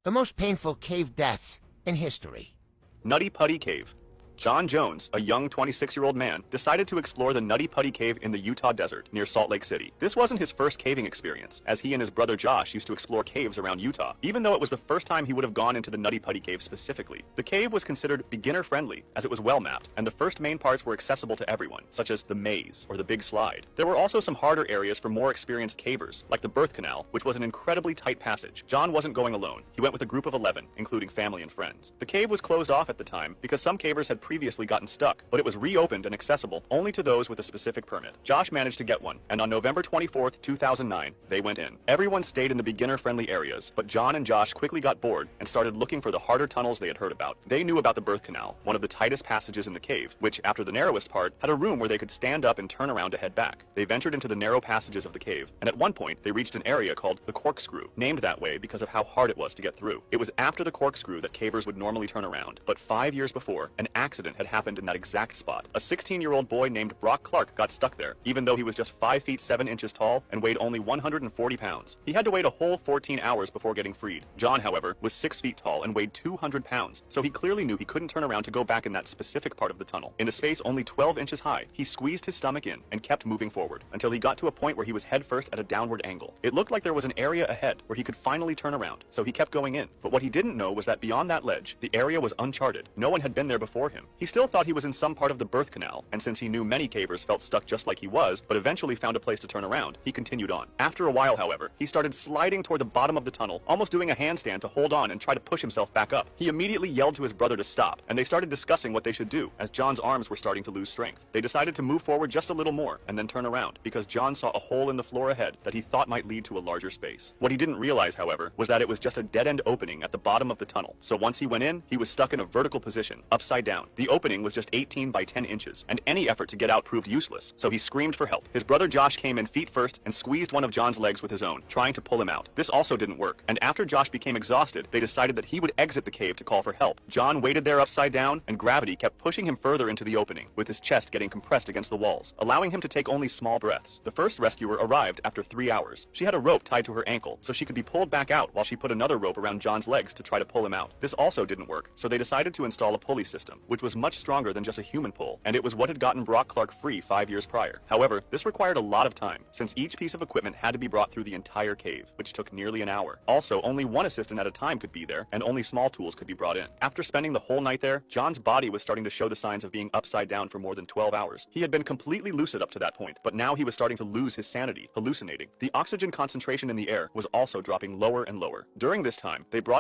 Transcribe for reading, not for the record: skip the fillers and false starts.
The most painful cave deaths in history. Nutty Putty Cave. John Jones, a young 26-year-old man, decided to explore the Nutty Putty Cave in the Utah desert near Salt Lake City. This wasn't his first caving experience, as he and his brother Josh used to explore caves around Utah, even though it was the first time he would have gone into the Nutty Putty Cave specifically. The cave was considered beginner-friendly, as it was well-mapped, and the first main parts were accessible to everyone, such as the maze or the big slide. There were also some harder areas for more experienced cavers, like the birth canal, which was an incredibly tight passage. John wasn't going alone. He went with a group of 11, including family and friends. The cave was closed off at the time because some cavers had previously gotten stuck, but it was reopened and accessible only to those with a specific permit. Josh managed to get one, and on November 24th, 2009, they went in. Everyone stayed in the beginner-friendly areas, but John and Josh quickly got bored and started looking for the harder tunnels they had heard about. They knew about the birth canal, one of the tightest passages in the cave, which, after the narrowest part, had a room where they could stand up and turn around to head back. They ventured into the narrow passages of the cave, and at one point, they reached an area called the corkscrew, named that way because of how hard it was to get through. It was after the corkscrew that cavers would normally turn around, but 5 years before, an accident had happened in that exact spot. A 16-year-old boy named Brock Clark got stuck there, even though he was just 5 feet 7 inches tall and weighed only 140 pounds. He had to wait a whole 14 hours before getting freed. John, however, was 6 feet tall and weighed 200 pounds, so he clearly knew he couldn't turn around to go back in that specific part of the tunnel. In a space only 12 inches high, he squeezed his stomach in and kept moving forward until he got to a point where he was headfirst at a downward angle. It looked like there was an area ahead where he could finally turn around, so he kept going in. But what he didn't know was that beyond that ledge, the area was uncharted. No one had been there before him. He still thought he was in some part of the birth canal, and since he knew many cavers felt stuck just like he was, but eventually found a place to turn around, he continued on. After a while, however, he started sliding toward the bottom of the tunnel, almost doing a handstand to hold on and try to push himself back up. He immediately yelled to his brother to stop, and they started discussing what they should do, as John's arms were starting to lose strength. They decided to move forward just a little more, and then turn around, because John saw a hole in the floor ahead that he thought might lead to a larger space. What he didn't realize, however, was that it was just a dead-end opening at the bottom of the tunnel, so once he went in, he was stuck in a vertical position, upside down. The opening was just 18 by 10 inches, and any effort to get out proved useless, so he screamed for help. His brother Josh came in feet first and squeezed one of John's legs with his own, trying to pull him out. This also didn't work, and after Josh became exhausted, they decided that he would exit the cave to call for help. John waited there upside down, and gravity kept pushing him further into the opening, with his chest getting compressed against the walls, allowing him to take only small breaths. The first rescuer arrived after 3 hours. She had a rope tied to her ankle, so she could be pulled back out while she put another rope around John's legs to try to pull him out. This also didn't work, so they decided to install a pulley system, which was much stronger than just a human pull, and it was what had gotten Brock Clark free 5 years prior. However, this required a lot of time, since each piece of equipment had to be brought through the entire cave, which took nearly an hour. Also, only one assistant at a time could be there, and only small tools could be brought in. After spending the whole night there, John's body was starting to show the signs of being upside down for more than 12 hours. He had been completely lucid up to that point, but now he was starting to lose his sanity, hallucinating. The oxygen concentration in the air was also dropping lower and lower. During this time, they brought